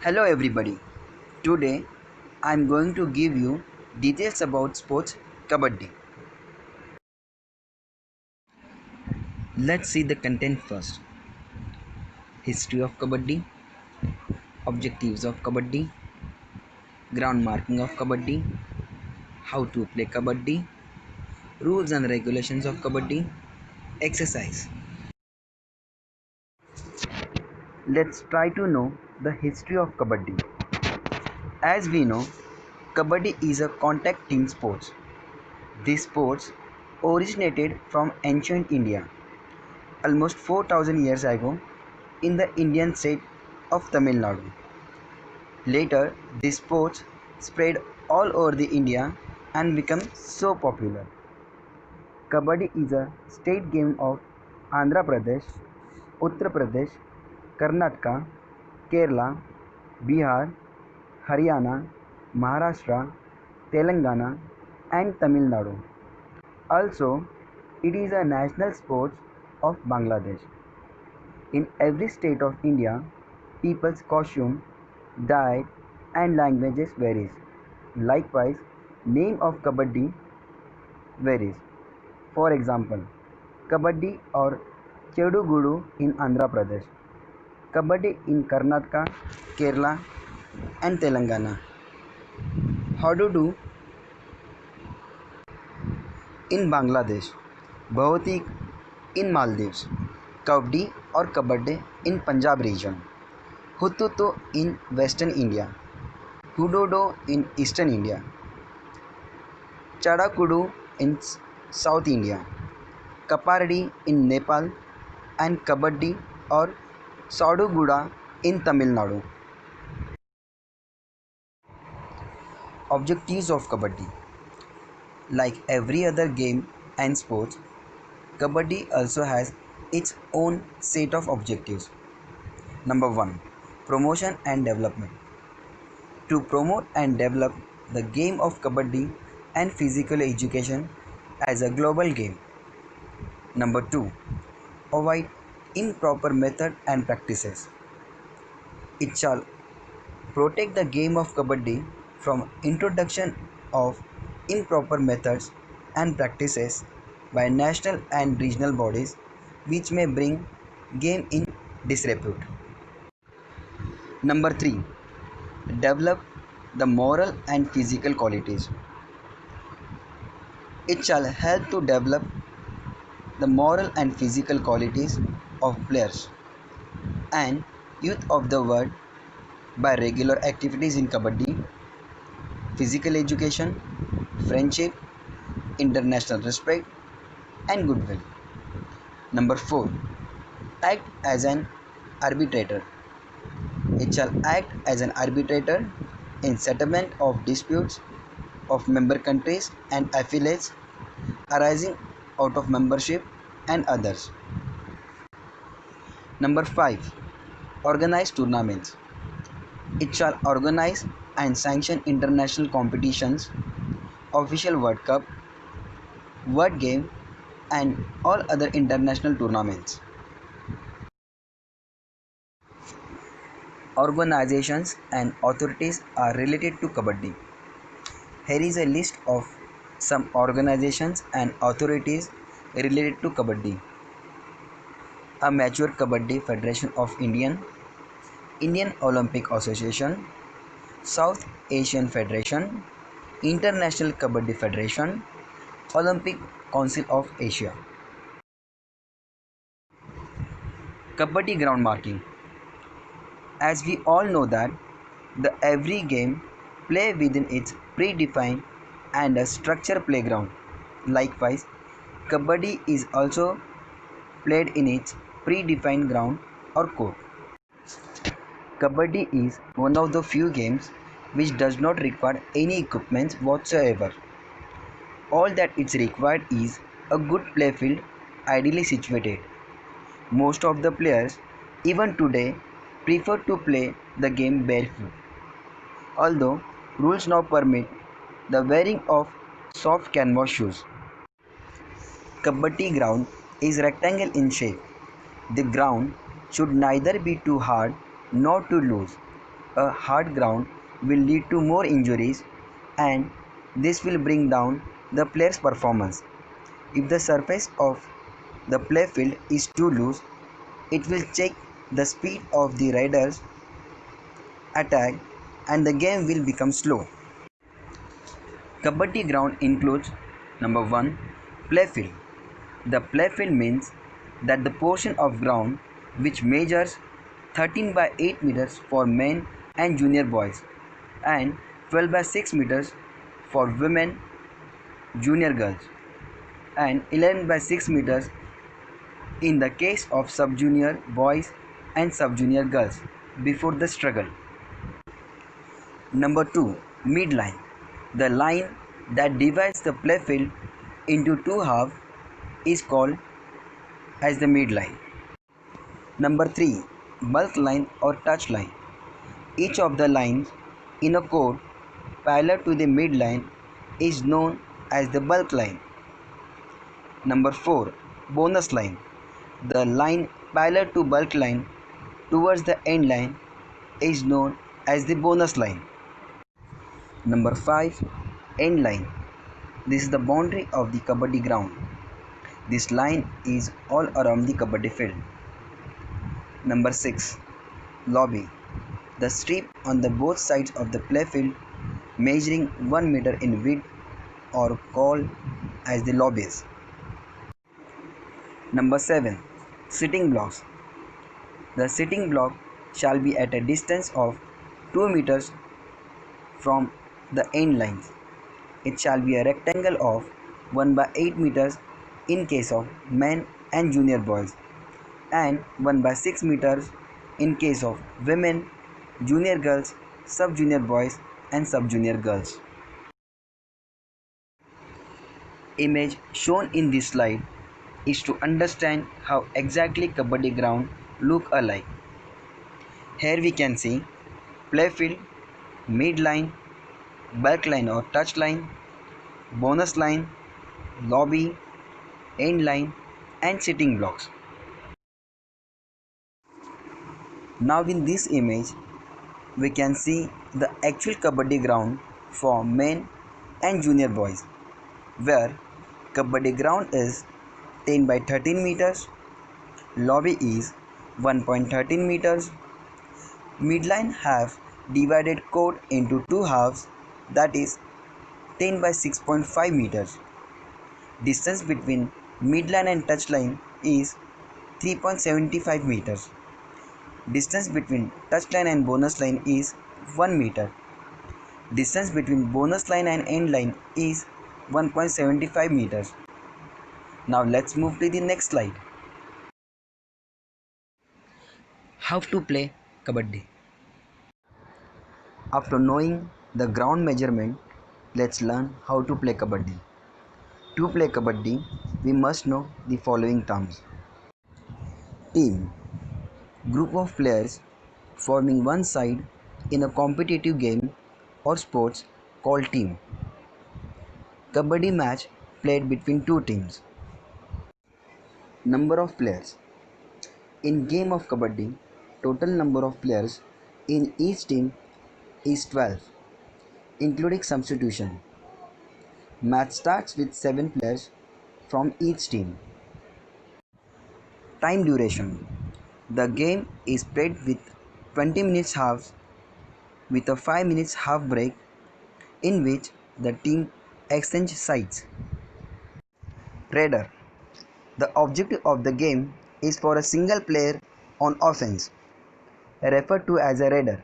Hello everybody. Today I am going to give you details about sports Kabaddi. Let's see the content first. History of Kabaddi, objectives of Kabaddi, ground marking of Kabaddi, how to play Kabaddi, rules and regulations of Kabaddi, exercise. Let's try to know the history of Kabaddi. As we know, Kabaddi is a contact team sport. This sport originated from ancient India almost 4000 years ago in the Indian state of Tamil Nadu. Later, this sport spread all over the India and became so popular. Kabaddi is a state game of Andhra Pradesh, Uttar Pradesh, Karnataka, Kerala, Bihar, Haryana, Maharashtra, Telangana, and Tamil Nadu. Also, it is a national sport of Bangladesh. In every state of India, people's costume, diet, and languages varies. Likewise, name of Kabaddi varies. For example, Kabaddi or Chedugudu in Andhra Pradesh, Kabaddi in Karnataka, Kerala, and Telangana. How to do in Bangladesh, Bhaotik in Maldives, Kabaddi or Kabaddi in Punjab region, Hututu in Western India, Hudodo in Eastern India, Chadakudu in South India, Kapardi in Nepal, and Kabaddi or Saduguda in Tamil Nadu. Objectives of Kabaddi. Like every other game and sport, Kabaddi also has its own set of objectives. Number 1. Promotion and development. To promote and develop the game of Kabaddi and physical education as a global game. Number 2. Avoid improper method and practices. It shall protect the game of Kabaddi from introduction of improper methods and practices by national and regional bodies which may bring game in disrepute. Number 3. Develop the moral and physical qualities. It shall help to develop the moral and physical qualities of players and youth of the world by regular activities in Kabaddi, physical education, friendship, international respect, and goodwill. Number 4. Act as an arbitrator. It shall act as an arbitrator in settlement of disputes of member countries and affiliates arising out of membership and others. Number 5. Organize tournaments. It shall organize and sanction international competitions, official World Cup, World Game, and all other international tournaments. Organizations and authorities are related to Kabaddi. Here is a list of some organizations and authorities related to Kabaddi. Amateur Kabaddi Federation of Indian Olympic Association, South Asian Federation, International Kabaddi Federation, Olympic Council of Asia. Kabaddi ground marking. As we all know that the every game play within its predefined and a structured playground. Likewise, Kabaddi is also played in its predefined ground or court. Kabaddi is one of the few games which does not require any equipment whatsoever. All that is required is a good play field ideally situated. Most of the players, even today, prefer to play the game barefoot. Although rules now permit the wearing of soft canvas shoes. Kabaddi ground is rectangle in shape. The ground should neither be too hard nor too loose. A hard ground will lead to more injuries and this will bring down the player's performance. If the surface of the playfield is too loose, it will check the speed of the rider's attack and the game will become slow. Kabaddi ground includes number 1 playfield. The playfield means that the portion of ground which measures 13 by 8 meters for men and junior boys and 12 by 6 meters for women junior girls and 11 by 6 meters in the case of sub-junior boys and sub-junior girls before the struggle. Number 2 midline. The line that divides the playfield into two halves is called as the midline. Number 3 bulk line or touch line. Each of the lines in a court parallel to the midline is known as the bulk line. Number 4 bonus line. The line parallel to bulk line towards the end line is known as the bonus line. Number 5 end line. This is the boundary of the kabaddi ground. This line is all around the kabaddi field. Number 6 lobby. The strip on the both sides of the playfield measuring 1 meter in width or called as the lobbies. Number 7 sitting blocks. The sitting block shall be at a distance of 2 meters from the end lines. It shall be a rectangle of 1 by 8 meters in case of men and junior boys and 1 by 6 meters in case of women, junior girls, sub-junior boys and sub-junior girls. Image shown in this slide is to understand how exactly kabaddi ground look alike. Here we can see playfield, midline, bulk line or touch line, bonus line, lobby, end line and sitting blocks. Now in this image we can see the actual kabaddi ground for men and junior boys where kabaddi ground is 10 by 13 meters, lobby is 1.13 meters, midline have divided court into two halves that is 10 by 6.5 meters. Distance between midline and touchline is 3.75 meters. Distance between touchline and bonus line is 1 meter. Distance between bonus line and end line is 1.75 meters. Now let's move to the next slide. How to play kabaddi. After knowing the ground measurement, let's learn how to play kabaddi. To play kabaddi, we must know the following terms. Team. Group of players forming one side in a competitive game or sports called team. Kabaddi match played between two teams. Number of players. In game of kabaddi, total number of players in each team is 12, including substitution. Match starts with 7 players from each team. Time duration. The game is played with 20 minutes halves with a 5 minutes half break in which the team exchange sides. Raider. The objective of the game is for a single player on offense, referred to as a raider,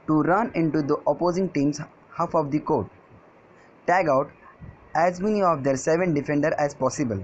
to run into the opposing team's half of the court, tag out as many of their 7 defenders as possible,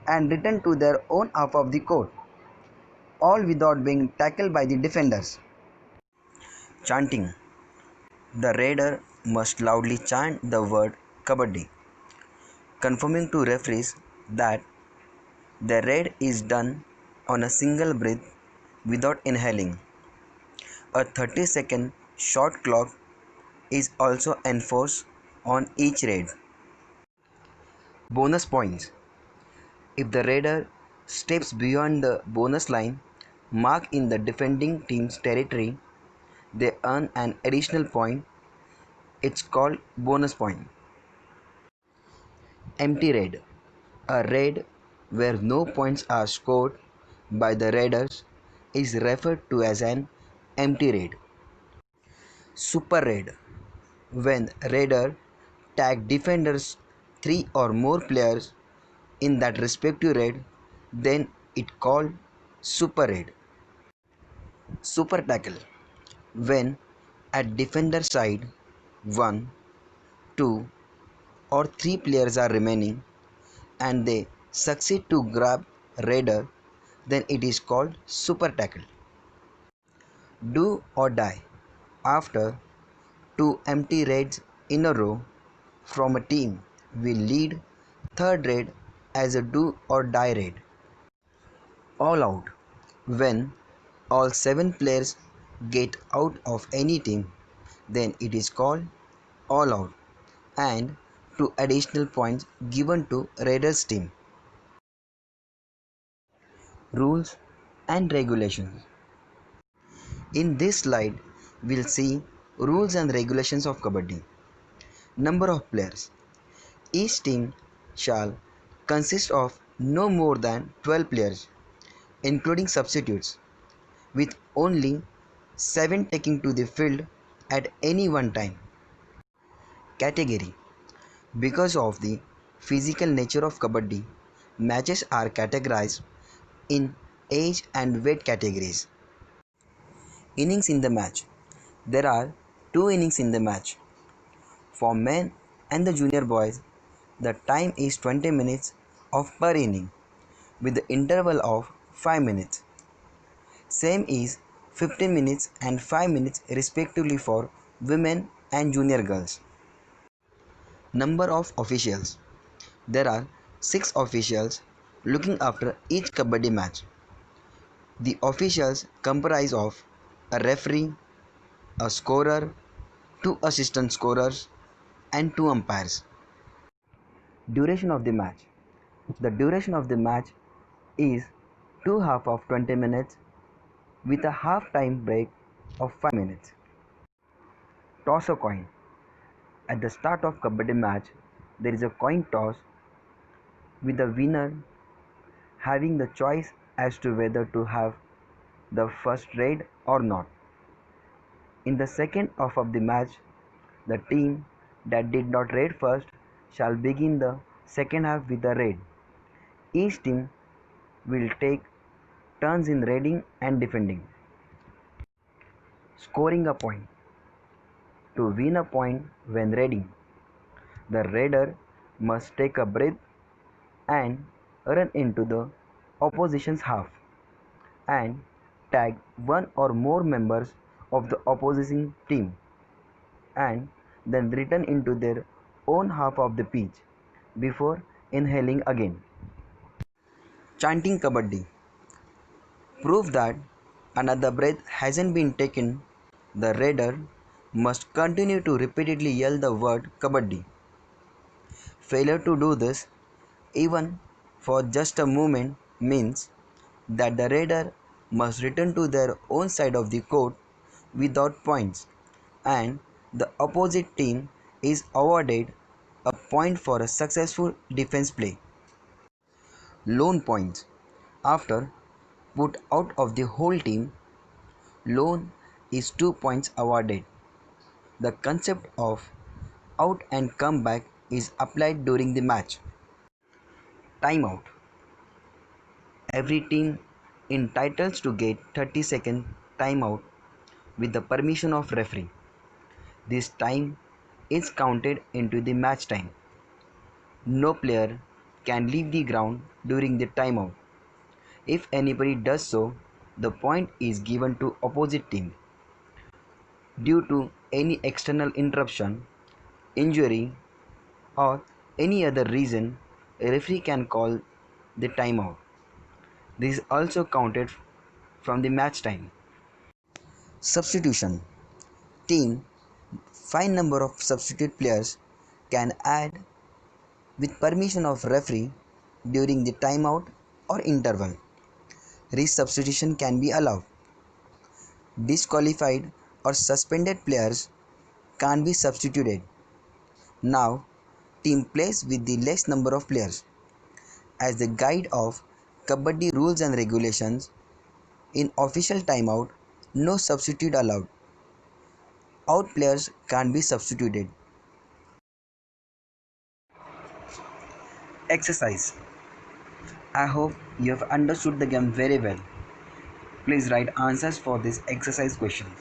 and return to their own half of the court, all without being tackled by the defenders. Chanting. The raider must loudly chant the word Kabaddi, confirming to referees that the raid is done on a single breath without inhaling. A 30-second shot clock is also enforced on each raid. Bonus points. If the raider steps beyond the bonus line marked in the defending team's territory, they earn an additional point. It's called bonus point. Empty raid. A raid where no points are scored by the raiders is referred to as an empty raid. Super raid. When raider tag defenders 3 or more players in that respective raid, then it called super raid. Super tackle. When at defender side 1, 2 or 3 players are remaining and they succeed to grab raider, then it is called super tackle. Do or die. After 2 empty raids in a row from a team will lead third raid as a do or die raid. All out. When all 7 players get out of any team, then it is called all out and 2 additional points given to Raiders team. Rules and regulations. In this slide, we'll see rules and regulations of Kabaddi. Number of players. Each team shall consist of no more than 12 players, including substitutes, with only 7 taking to the field at any one time. Category. Because of the physical nature of Kabaddi, matches are categorized in age and weight categories. Innings in the match. There are 2 innings in the match. For men and the junior boys, the time is 20 minutes of per inning with the interval of 5 minutes. Same is 15 minutes and 5 minutes respectively for women and junior girls. Number of officials. There are 6 officials looking after each Kabaddi match. The officials comprise of a referee, a scorer, 2 assistant scorers and 2 umpires. Duration of the match. The duration of the match is 2 halves of 20 minutes with a half time break of 5 minutes. Toss a coin. At the start of Kabaddi match, there is a coin toss with the winner having the choice as to whether to have the first raid or not. In the second half of the match, the team that did not raid first shall begin the second half with the raid. Each team will take turns in raiding and defending. Scoring a point. To win a point when raiding, the raider must take a breath and run into the opposition's half and tag one or more members of the opposing team and then return into their own half of the pitch before inhaling again. Chanting Kabaddi. Proof that another breath hasn't been taken, the raider must continue to repeatedly yell the word Kabaddi. Failure to do this, even for just a moment, means that the raider must return to their own side of the court without points, and the opposite team is awarded a point for a successful defense play. Lone points. After put out of the whole team, lone is 2 points awarded. The concept of out and come back is applied during the match. Timeout. Every team entitles to get 30-second timeout with the permission of referee. This time is counted into the match time. No player can leave the ground during the timeout. If anybody does so, the point is given to opposite team. Due to any external interruption, injury or any other reason, a referee can call the timeout. This is also counted from the match time. Substitution. Team fine number of substitute players can add with permission of referee during the timeout or interval. Resubstitution can be allowed. Disqualified or suspended players can be substituted. Now, team plays with the less number of players. As the guide of Kabaddi rules and regulations, in official timeout, no substitute allowed. Out players can be substituted. Exercise. I hope you have understood the game very well. Please write answers for these exercise questions.